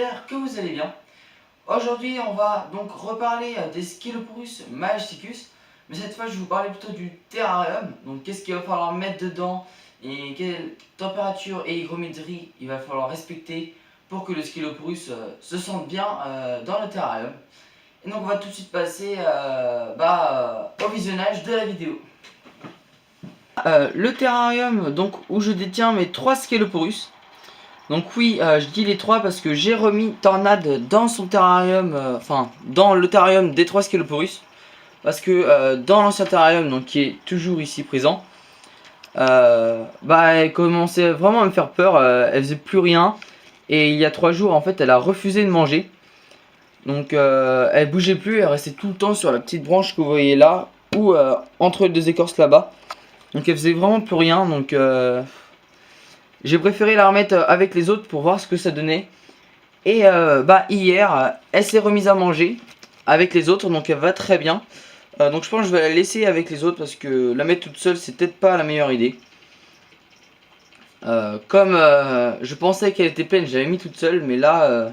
j'espère que vous allez bien. Aujourd'hui on va donc reparler des Skeloporus majesticus, mais cette fois je vais vous parler plutôt du terrarium. Donc qu'est-ce qu'il va falloir mettre dedans et quelle température et hygrométrie il va falloir respecter pour que le Skeloporus se sente bien dans le terrarium. Et donc on va tout de suite passer au visionnage de la vidéo. Le terrarium donc où je détiens mes 3 Skeloporus. Donc oui, je dis les 3 parce que j'ai remis Tornade dans son terrarium, enfin dans le terrarium des 3 Skeloporus. Parce que dans l'ancien terrarium, donc qui est toujours ici présent, elle commençait vraiment à me faire peur, elle faisait plus rien. Et il y a 3 jours en fait elle a refusé de manger. Donc elle bougeait plus, elle restait tout le temps sur la petite branche que vous voyez là, ou entre les 2 écorces là-bas. Donc elle faisait vraiment plus rien, donc j'ai préféré la remettre avec les autres pour voir ce que ça donnait. Et hier, elle s'est remise à manger avec les autres, donc elle va très bien. Donc je pense que je vais la laisser avec les autres parce que la mettre toute seule, c'est peut-être pas la meilleure idée. Comme je pensais qu'elle était pleine, j'avais mis toute seule, mais là,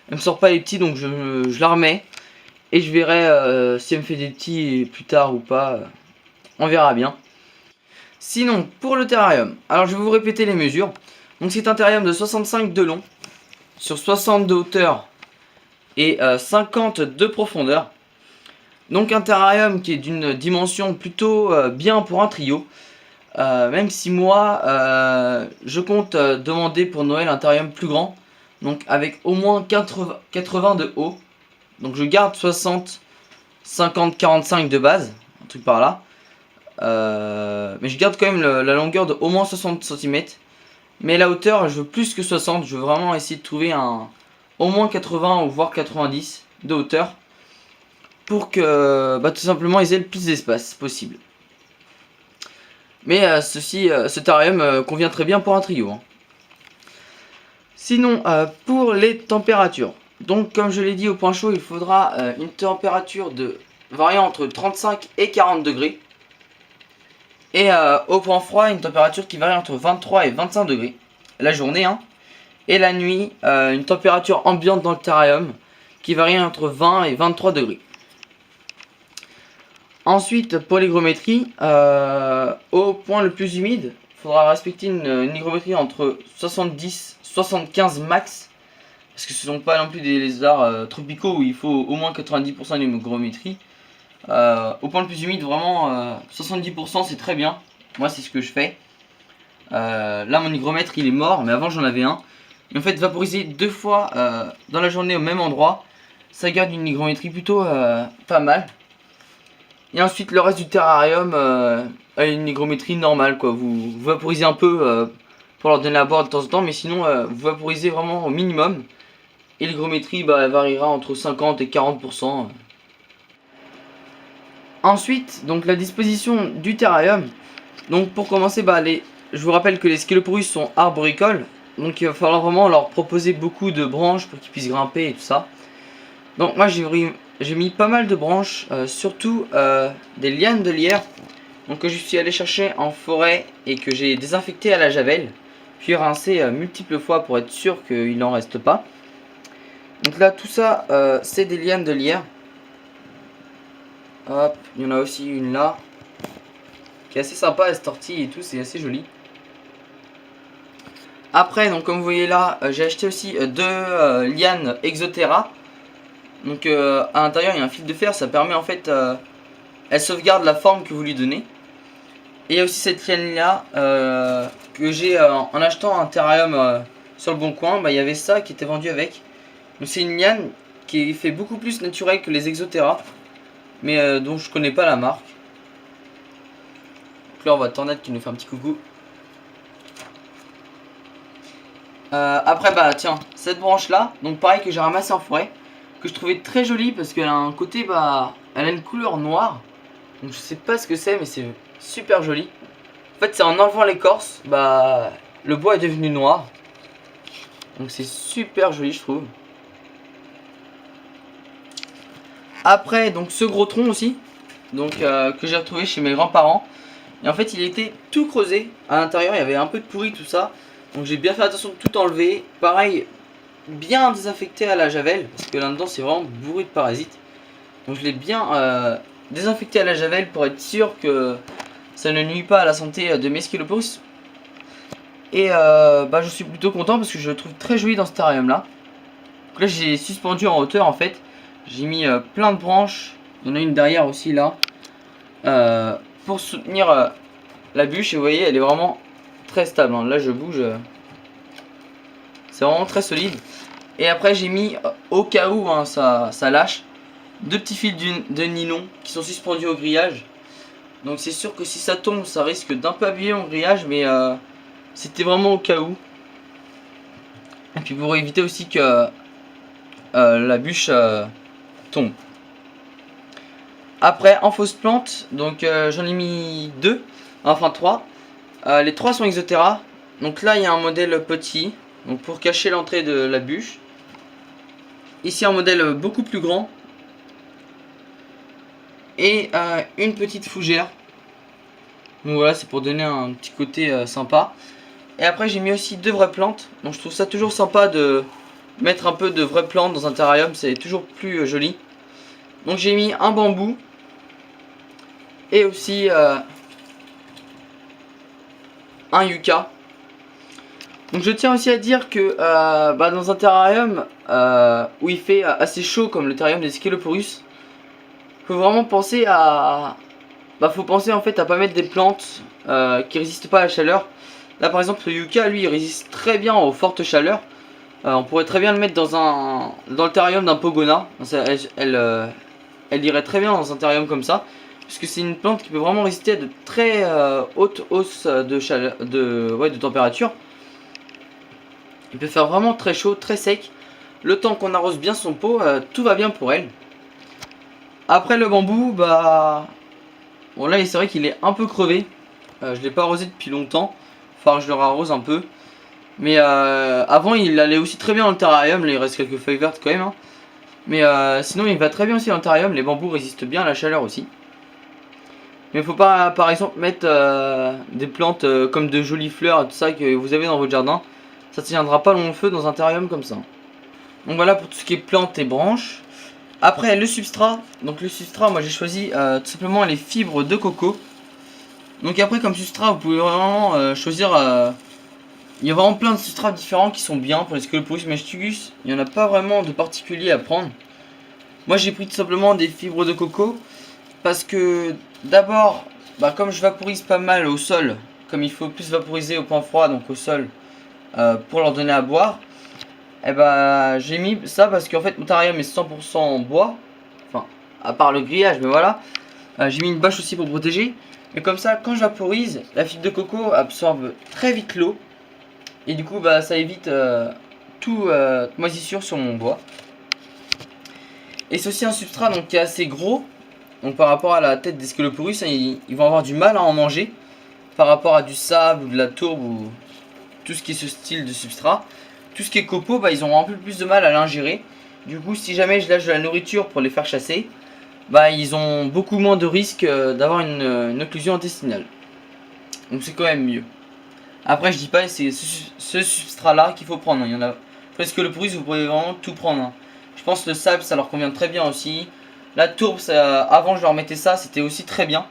elle me sort pas les petits, donc je la remets. Et je verrai si elle me fait des petits plus tard ou pas. On verra bien. Sinon, pour le terrarium, alors je vais vous répéter les mesures. Donc c'est un terrarium de 65 de long, sur 60 de hauteur et 50 de profondeur. Donc un terrarium qui est d'une dimension plutôt bien pour un trio. Même si moi, je compte demander pour Noël un terrarium plus grand. Donc avec au moins 80 de haut. Donc je garde 60, 50, 45 de base, un truc par là. Mais je garde quand même la longueur de au moins 60 cm. Mais la hauteur, je veux plus que 60. Je veux vraiment essayer de trouver au moins 80 ou voire 90 de hauteur. Pour que tout simplement ils aient le plus d'espace possible. Mais ce terrarium convient très bien pour un trio. Hein. Sinon, pour les températures. Donc comme je l'ai dit au point chaud, il faudra une température variant entre 35 et 40 degrés. Et au point froid, une température qui varie entre 23 et 25 degrés la journée. Hein. Et la nuit, une température ambiante dans le terrarium qui varie entre 20 et 23 degrés. Ensuite, pour l'hygrométrie, au point le plus humide, il faudra respecter une hygrométrie entre 70 et 75 max. Parce que ce ne sont pas non plus des lézards tropicaux où il faut au moins 90% d'hygrométrie. Au point le plus humide, vraiment 70% c'est très bien. Moi c'est ce que je fais. Là mon hygromètre il est mort, mais avant j'en avais un. Et en fait vaporiser 2 fois dans la journée au même endroit, ça garde une hygrométrie plutôt pas mal. Et ensuite le reste du terrarium a une hygrométrie normale quoi. Vous vaporisez un peu pour leur donner à boire de temps en temps, mais sinon vous vaporisez vraiment au minimum. Et l'hygrométrie elle variera entre 50 et 40%. Ensuite, donc la disposition du terrarium. Donc pour commencer, je vous rappelle que les Skeloporus sont arboricoles. Donc il va falloir vraiment leur proposer beaucoup de branches pour qu'ils puissent grimper et tout ça. Donc moi j'ai mis pas mal de branches, surtout des lianes de lierre. Donc que je suis allé chercher en forêt et que j'ai désinfecté à la javel. Puis rincé multiples fois pour être sûr qu'il n'en reste pas. Donc là tout ça c'est des lianes de lierre. Hop, il y en a aussi une là. Qui est assez sympa, elle se tortille et tout, c'est assez joli. Après, donc comme vous voyez là, j'ai acheté aussi 2 lianes Exoterra. Donc à l'intérieur il y a un fil de fer, ça permet en fait, elle sauvegarde la forme que vous lui donnez. Et il y a aussi cette liane là, que j'ai en achetant un terrarium sur le bon coin, il y avait ça qui était vendu avec. Donc c'est une liane qui fait beaucoup plus naturelle que les Exoterra. Mais dont je connais pas la marque. Donc là on voit Tornade qui nous fait un petit coucou. Après tiens, cette branche là, donc pareil que j'ai ramassé en forêt, que je trouvais très jolie parce qu'elle a un côté elle a une couleur noire. Donc je sais pas ce que c'est mais c'est super joli. En fait c'est en enlevant l'écorce, le bois est devenu noir. Donc c'est super joli je trouve. Après donc ce gros tronc aussi, donc que j'ai retrouvé chez mes grands-parents. Et en fait il était tout creusé. À l'intérieur il y avait un peu de pourri tout ça. Donc j'ai bien fait attention de tout enlever. Pareil bien désinfecté à la javel, parce que là-dedans c'est vraiment bourré de parasites. Donc je l'ai bien désinfecté à la javel pour être sûr que ça ne nuit pas à la santé de mes Skeloporus. Et bah, je suis plutôt content parce que je le trouve très joli dans ce terrarium là. Donc là j'ai suspendu en hauteur en fait. J'ai mis plein de branches. Il y en a une derrière aussi là. Pour soutenir la bûche. Et vous voyez elle est vraiment très stable, hein. Là je bouge. C'est vraiment très solide. Et après j'ai mis au cas où hein, ça lâche. Deux petits fils de nylon qui sont suspendus au grillage. Donc c'est sûr que si ça tombe ça risque d'un peu abîmer mon grillage. Mais c'était vraiment au cas où. Et puis pour éviter aussi que la bûche tombe. Après en fausse plante, donc j'en ai mis deux, enfin trois. Les trois sont Exoterra. Donc là il y a un modèle petit, donc pour cacher l'entrée de la bûche. Ici un modèle beaucoup plus grand. Et une petite fougère. Donc voilà, c'est pour donner un petit côté sympa. Et après j'ai mis aussi deux vraies plantes. Donc je trouve ça toujours sympa de mettre un peu de vraies plantes dans un terrarium, c'est toujours plus joli. Donc j'ai mis un bambou. Et aussi un yucca. Donc je tiens aussi à dire que bah, dans un terrarium où il fait assez chaud comme le terrarium des Skeloporus, faut vraiment penser à... Bah faut penser en fait à pas mettre des plantes qui résistent pas à la chaleur. Là par exemple le yucca lui il résiste très bien aux fortes chaleurs. On pourrait très bien le mettre dans le terrarium d'un pogona. Elle irait très bien dans un terrarium comme ça. Parce que c'est une plante qui peut vraiment résister à de très hautes hausses de, de température. Il peut faire vraiment très chaud, très sec. Le temps qu'on arrose bien son pot, tout va bien pour elle. Après le bambou, bah... Bon là c'est vrai qu'il est un peu crevé. Je ne l'ai pas arrosé depuis longtemps. Enfin je le rarrose un peu. Mais avant il allait aussi très bien dans le terrarium. Là il reste quelques feuilles vertes quand même. Hein. Mais sinon il va très bien aussi dans le terrarium. Les bambous résistent bien à la chaleur aussi. Mais faut pas par exemple mettre des plantes comme de jolies fleurs et tout ça que vous avez dans votre jardin. Ça ne tiendra pas long feu dans un terrarium comme ça. Donc voilà pour tout ce qui est plantes et branches. Après le substrat. Donc le substrat moi j'ai choisi tout simplement les fibres de coco. Donc après comme substrat vous pouvez vraiment choisir... il y a vraiment plein de substrats différents qui sont bien pour les Skeloporus mastigus. Il n'y en a pas vraiment de particulier à prendre. Moi j'ai pris tout simplement des fibres de coco. Parce que d'abord, bah, comme je vaporise pas mal au sol, comme il faut plus vaporiser au point froid, donc au sol, pour leur donner à boire, et bah j'ai mis ça parce qu'en fait mon terrarium est 100% en bois, enfin à part le grillage, mais voilà. J'ai mis une bâche aussi pour protéger, et comme ça quand je vaporise, la fibre de coco absorbe très vite l'eau, et du coup bah ça évite toute moisissure sur mon bois. Et c'est aussi un substrat donc, qui est assez gros. Donc par rapport à la tête des Skeloporus, hein, ils vont avoir du mal à en manger. Par rapport à du sable ou de la tourbe ou tout ce qui est ce style de substrat. Tout ce qui est copeaux, bah, ils auront un peu plus de mal à l'ingérer. Du coup si jamais je lâche de la nourriture pour les faire chasser, bah, ils ont beaucoup moins de risques d'avoir une occlusion intestinale. Donc c'est quand même mieux. Après je dis pas c'est ce substrat là qu'il faut prendre. Il y en a presque le Skeloporus, vous pouvez vraiment tout prendre. Hein. Je pense que le sable ça leur convient très bien aussi. La tourbe, avant je leur mettais ça, c'était aussi très bien.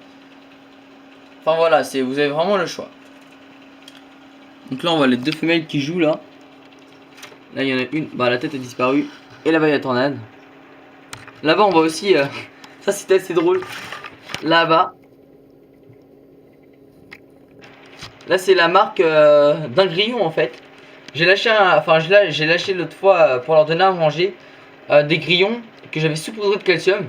Enfin voilà, vous avez vraiment le choix. Donc là on voit les deux femelles qui jouent là. Là il y en a une, bah la tête a disparu. Et là-bas il y a Tornade. Là-bas on voit aussi, ça c'était assez drôle. Là-bas. Là c'est la marque d'un grillon en fait. J'ai lâché, j'ai lâché l'autre fois pour leur donner à manger des grillons que j'avais saupoudrés de calcium.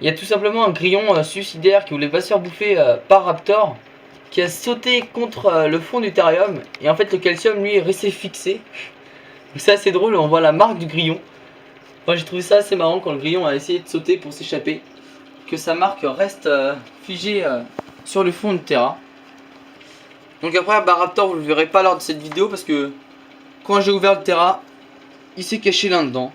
Il y a tout simplement un grillon suicidaire qui voulait pas se faire bouffer par Raptor, qui a sauté contre le fond du terrarium, et en fait le calcium lui est resté fixé. Donc c'est assez drôle, on voit la marque du grillon. Moi j'ai trouvé ça assez marrant quand le grillon a essayé de sauter pour s'échapper, que sa marque reste figée sur le fond du terrain. Donc après bah, Raptor vous le verrez pas lors de cette vidéo parce que quand j'ai ouvert le terrain, il s'est caché là-dedans.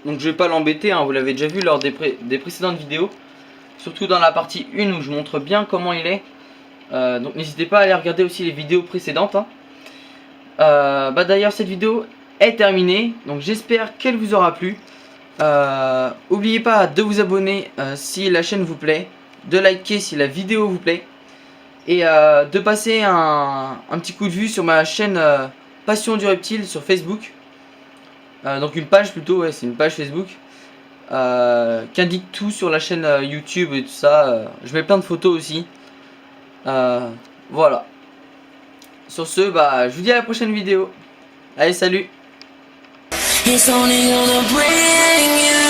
Donc je vais pas l'embêter, hein, vous l'avez déjà vu lors des précédentes vidéos. Surtout dans la partie 1 où je montre bien comment il est. Donc n'hésitez pas à aller regarder aussi les vidéos précédentes. Hein. Bah d'ailleurs cette vidéo est terminée, donc j'espère qu'elle vous aura plu. N'oubliez pas de vous abonner si la chaîne vous plaît, de liker si la vidéo vous plaît, et de passer un petit coup de vue sur ma chaîne Passion du Reptile sur Facebook. Donc une page plutôt, ouais, c'est une page Facebook qui indique tout sur la chaîne YouTube et tout ça. Je mets plein de photos aussi. Voilà. Sur ce, bah, je vous dis à la prochaine vidéo. Allez, salut! It's only gonna bring you